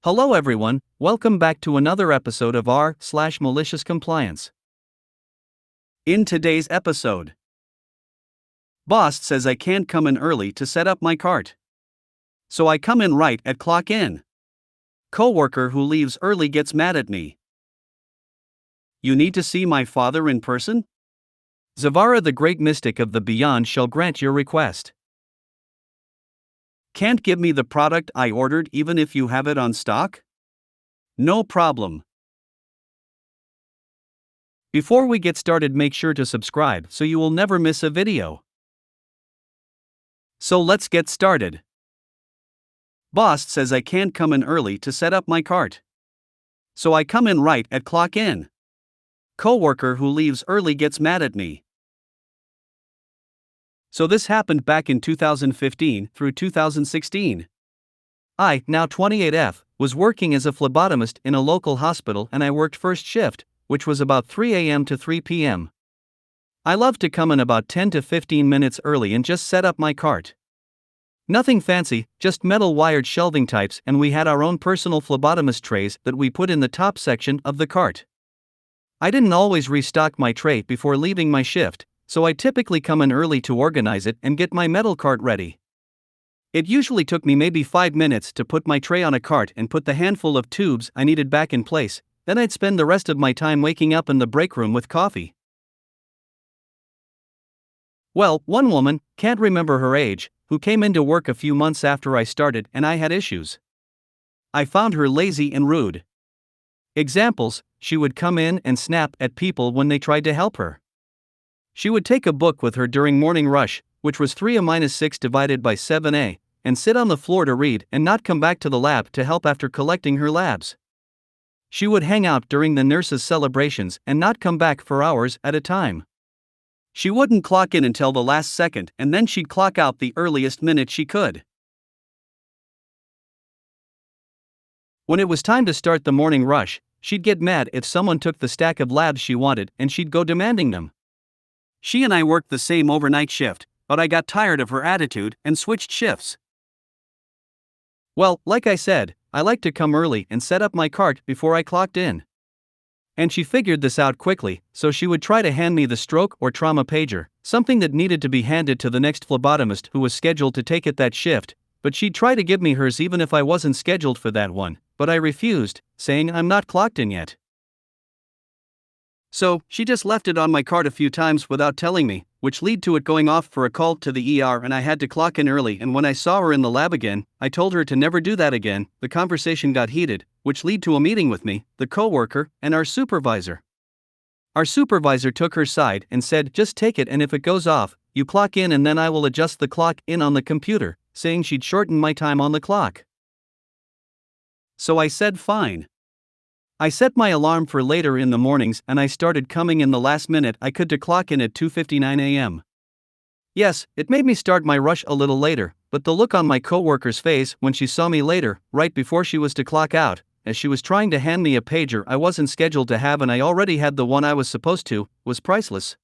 Hello everyone, welcome back to another episode of r/Malicious Compliance. In today's episode, boss says I can't come in early to set up my cart. So I come in right at clock in. Coworker who leaves early gets mad at me. You need to see my father in person? Zavara, the great mystic of the beyond, shall grant your request. Can't give me the product I ordered even if you have it on stock? No problem. Before we get started, make sure to subscribe so you will never miss a video. So let's get started. Boss says I can't come in early to set up my cart. So I come in right at clock in. Coworker who leaves early gets mad at me. So this happened back in 2015 through 2016. I, now 28F, was working as a phlebotomist in a local hospital, and I worked first shift, which was about 3 a.m. to 3 p.m. I loved to come in about 10 to 15 minutes early and just set up my cart. Nothing fancy, just metal wired shelving types, and we had our own personal phlebotomist trays that we put in the top section of the cart. I didn't always restock my tray before leaving my shift, so I typically come in early to organize it and get my metal cart ready. It usually took me maybe 5 minutes to put my tray on a cart and put the handful of tubes I needed back in place. Then I'd spend the rest of my time waking up in the break room with coffee. Well, one woman, can't remember her age, who came into work a few months after I started and I had issues. I found her lazy and rude. Examples: she would come in and snap at people when they tried to help her. She would take a book with her during morning rush, which was 3a-6 divided by 7a, and sit on the floor to read and not come back to the lab to help after collecting her labs. She would hang out during the nurses' celebrations and not come back for hours at a time. She wouldn't clock in until the last second, and then she'd clock out the earliest minute she could. When it was time to start the morning rush, she'd get mad if someone took the stack of labs she wanted, and she'd go demanding them. She and I worked the same overnight shift, but I got tired of her attitude and switched shifts. Well, like I said, I liked to come early and set up my cart before I clocked in. And she figured this out quickly, so she would try to hand me the stroke or trauma pager, something that needed to be handed to the next phlebotomist who was scheduled to take it that shift, but she'd try to give me hers even if I wasn't scheduled for that one, but I refused, saying I'm not clocked in yet. So, she just left it on my cart a few times without telling me, which led to it going off for a call to the ER, and I had to clock in early, and when I saw her in the lab again, I told her to never do that again. The conversation got heated, which led to a meeting with me, the coworker, and our supervisor. Our supervisor took her side and said, just take it, and if it goes off, you clock in and then I will adjust the clock in on the computer, saying she'd shorten my time on the clock. So I said fine. I set my alarm for later in the mornings, and I started coming in the last minute I could to clock in at 2:59 a.m. Yes, it made me start my rush a little later, but the look on my coworker's face when she saw me later, right before she was to clock out, as she was trying to hand me a pager I wasn't scheduled to have and I already had the one I was supposed to, was priceless.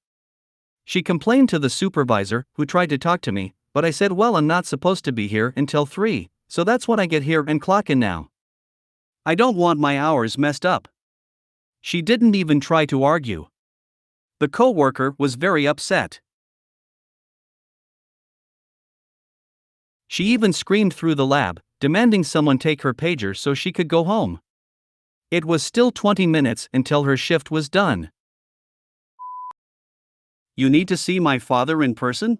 She complained to the supervisor, who tried to talk to me, but I said, well, I'm not supposed to be here until 3, so that's when I get here and clock in now. I don't want my hours messed up. She didn't even try to argue. The coworker was very upset. She even screamed through the lab, demanding someone take her pager so she could go home. It was still 20 minutes until her shift was done. You need to see my father in person?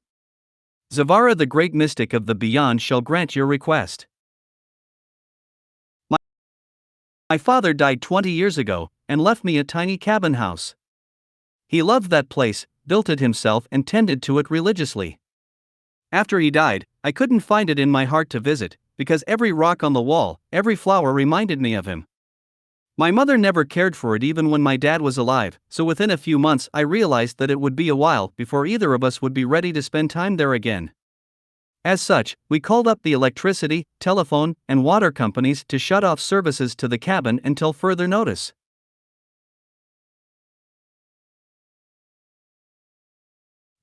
Zavara, the great mystic of the beyond, shall grant your request. My father died 20 years ago and left me a tiny cabin house. He loved that place, built it himself, and tended to it religiously. After he died, I couldn't find it in my heart to visit, because every rock on the wall, every flower reminded me of him. My mother never cared for it even when my dad was alive, so within a few months I realized that it would be a while before either of us would be ready to spend time there again. As such, we called up the electricity, telephone, and water companies to shut off services to the cabin until further notice.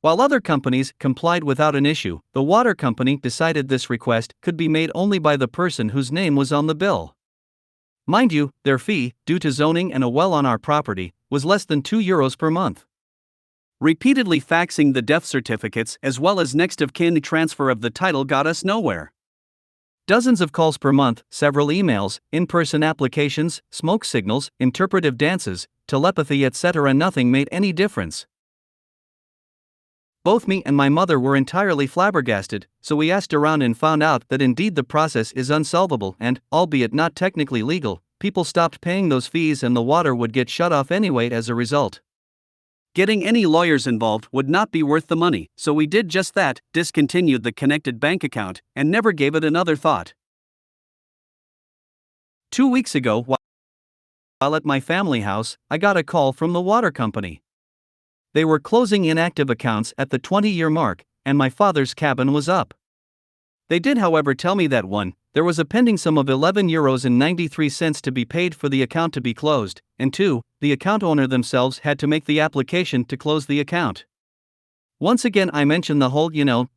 While other companies complied without an issue, the water company decided this request could be made only by the person whose name was on the bill. Mind you, their fee, due to zoning and a well on our property, was less than €2 per month. Repeatedly faxing the death certificates as well as next of kin transfer of the title got us nowhere. Dozens of calls per month, several emails, in-person applications, smoke signals, interpretive dances, telepathy etc. Nothing made any difference. Both me and my mother were entirely flabbergasted, so we asked around and found out that indeed the process is unsolvable and, albeit not technically legal, people stopped paying those fees and the water would get shut off anyway as a result. Getting any lawyers involved would not be worth the money, so we did just that, discontinued the connected bank account, and never gave it another thought. 2 weeks ago, while at my family house, I got a call from the water company. They were closing inactive accounts at the 20-year mark, and my father's cabin was up. They did, however, tell me that 1, there was a pending sum of €11.93 to be paid for the account to be closed, and 2, the account owner themselves had to make the application to close the account. Once again I mentioned the whole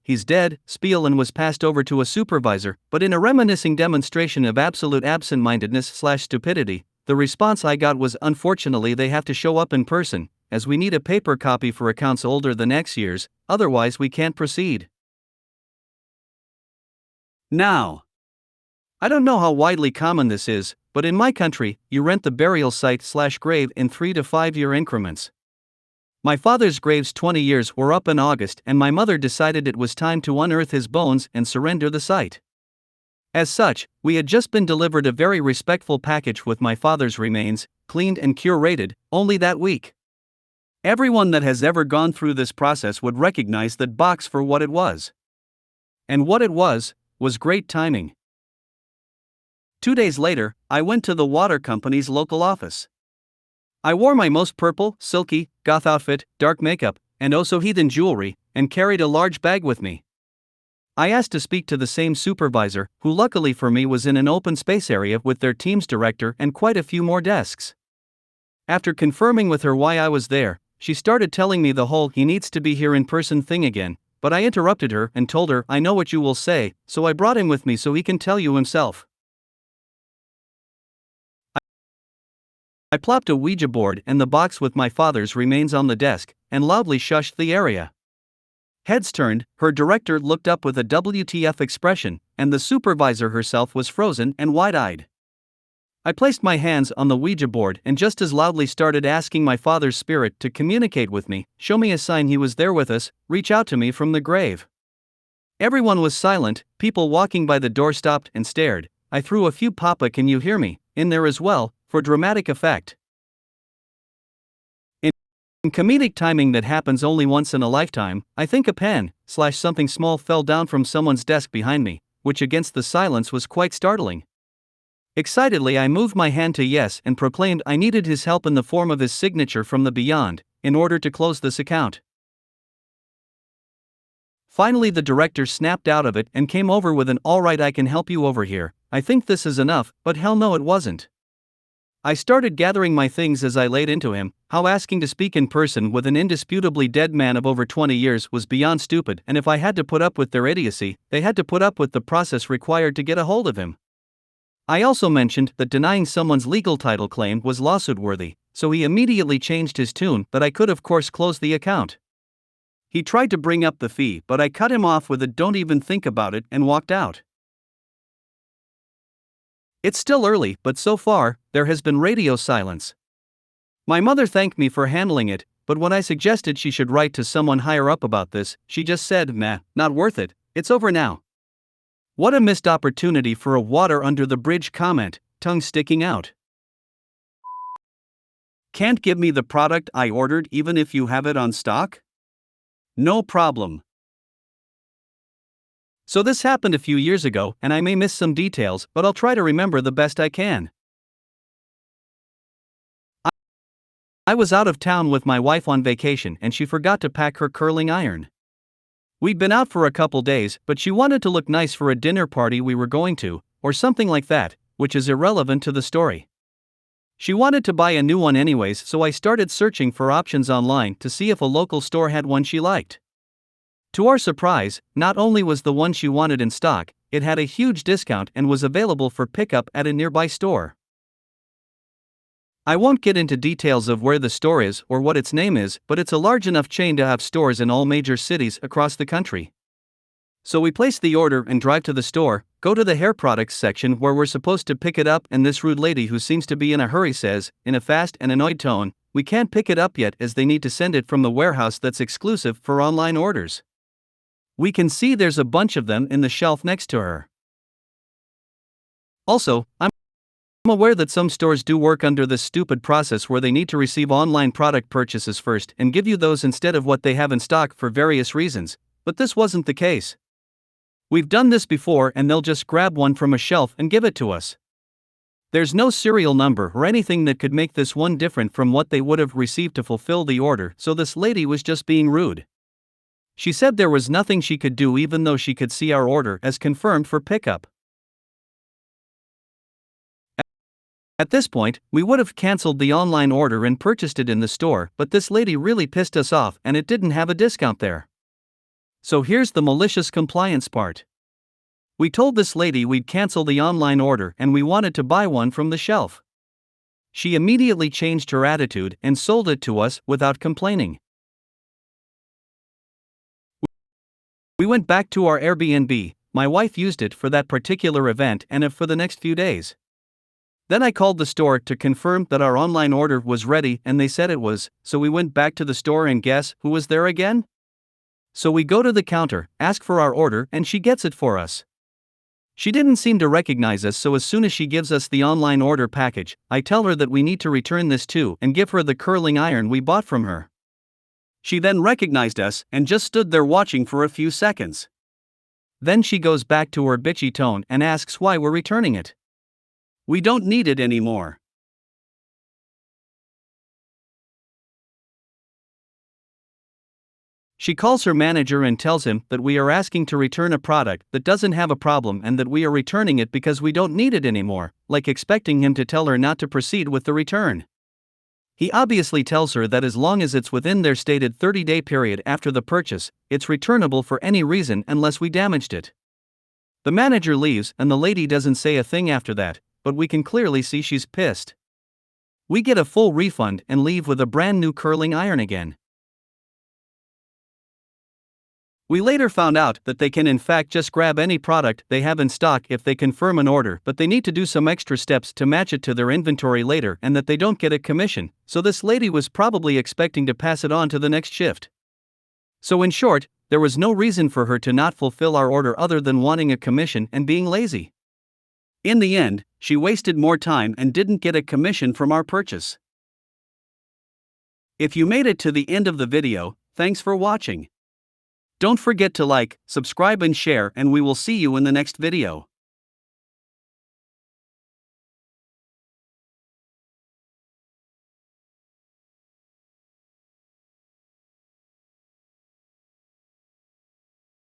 he's dead spiel and was passed over to a supervisor, but in a reminiscing demonstration of absolute absent-mindedness/stupidity, the response I got was unfortunately they have to show up in person, as we need a paper copy for accounts older than X years, otherwise we can't proceed. Now, I don't know how widely common this is, but in my country, you rent the burial site/grave in 3 to 5 year increments. My father's grave's 20 years were up in August and my mother decided it was time to unearth his bones and surrender the site. As such, we had just been delivered a very respectful package with my father's remains, cleaned and curated, only that week. Everyone that has ever gone through this process would recognize that box for what it was. And what it was great timing. 2 days later, I went to the water company's local office. I wore my most purple, silky, goth outfit, dark makeup, and oh so heathen jewelry, and carried a large bag with me. I asked to speak to the same supervisor, who luckily for me was in an open space area with their team's director and quite a few more desks. After confirming with her why I was there, she started telling me the whole "he needs to be here in person" thing again, but I interrupted her and told her I know what you will say, so I brought him with me so he can tell you himself. I plopped a Ouija board and the box with my father's remains on the desk, and loudly shushed the area. Heads turned, her director looked up with a WTF expression, and the supervisor herself was frozen and wide-eyed. I placed my hands on the Ouija board and just as loudly started asking my father's spirit to communicate with me, show me a sign he was there with us, reach out to me from the grave. Everyone was silent, people walking by the door stopped and stared. I threw a few "Papa can you hear me" in there as well, for dramatic effect. In comedic timing that happens only once in a lifetime, I think a pen/something small fell down from someone's desk behind me, which against the silence was quite startling. Excitedly I moved my hand to yes and proclaimed I needed his help in the form of his signature from the beyond, in order to close this account. Finally the director snapped out of it and came over with an "all right, I can help you over here, I think this is enough," but hell no it wasn't. I started gathering my things as I laid into him, how asking to speak in person with an indisputably dead man of over 20 years was beyond stupid, and if I had to put up with their idiocy, they had to put up with the process required to get a hold of him. I also mentioned that denying someone's legal title claim was lawsuit-worthy, so he immediately changed his tune that I could of course close the account. He tried to bring up the fee, but I cut him off with a "don't even think about it" and walked out. It's still early, but so far, there has been radio silence. My mother thanked me for handling it, but when I suggested she should write to someone higher up about this, she just said, "Nah, not worth it, it's over now." What a missed opportunity for a water under the bridge comment, tongue sticking out. Can't give me the product I ordered even if you have it on stock? No problem. So this happened a few years ago, and I may miss some details, but I'll try to remember the best I can. I was out of town with my wife on vacation and she forgot to pack her curling iron. We'd been out for a couple days, but she wanted to look nice for a dinner party we were going to, or something like that, which is irrelevant to the story. She wanted to buy a new one anyways, so I started searching for options online to see if a local store had one she liked. To our surprise, not only was the one she wanted in stock, it had a huge discount and was available for pickup at a nearby store. I won't get into details of where the store is or what its name is, but it's a large enough chain to have stores in all major cities across the country. So we place the order and drive to the store, go to the hair products section where we're supposed to pick it up, and this rude lady who seems to be in a hurry says, in a fast and annoyed tone, "We can't pick it up yet as they need to send it from the warehouse that's exclusive for online orders." We can see there's a bunch of them in the shelf next to her. Also, I'm aware that some stores do work under this stupid process where they need to receive online product purchases first and give you those instead of what they have in stock for various reasons, but this wasn't the case. We've done this before and they'll just grab one from a shelf and give it to us. There's no serial number or anything that could make this one different from what they would have received to fulfill the order, so this lady was just being rude. She said there was nothing she could do even though she could see our order as confirmed for pickup. At this point, we would have cancelled the online order and purchased it in the store, but this lady really pissed us off and it didn't have a discount there. So here's the malicious compliance part. We told this lady we'd cancel the online order and we wanted to buy one from the shelf. She immediately changed her attitude and sold it to us without complaining. We went back to our Airbnb. My wife used it for that particular event and for the next few days. Then I called the store to confirm that our online order was ready and they said it was, so we went back to the store and guess who was there again? So we go to the counter, ask for our order, and she gets it for us. She didn't seem to recognize us, so as soon as she gives us the online order package, I tell her that we need to return this too and give her the curling iron we bought from her. She then recognized us and just stood there watching for a few seconds. Then she goes back to her bitchy tone and asks why we're returning it. We don't need it anymore. She calls her manager and tells him that we are asking to return a product that doesn't have a problem and that we are returning it because we don't need it anymore, like expecting him to tell her not to proceed with the return. He obviously tells her that as long as it's within their stated 30-day period after the purchase, it's returnable for any reason unless we damaged it. The manager leaves and the lady doesn't say a thing after that, but we can clearly see she's pissed. We get a full refund and leave with a brand new curling iron again. We later found out that they can in fact just grab any product they have in stock if they confirm an order, but they need to do some extra steps to match it to their inventory later and that they don't get a commission, so this lady was probably expecting to pass it on to the next shift. So in short, there was no reason for her to not fulfill our order other than wanting a commission and being lazy. In the end, she wasted more time and didn't get a commission from our purchase. If you made it to the end of the video, thanks for watching. Don't forget to like, subscribe and share, and we will see you in the next video.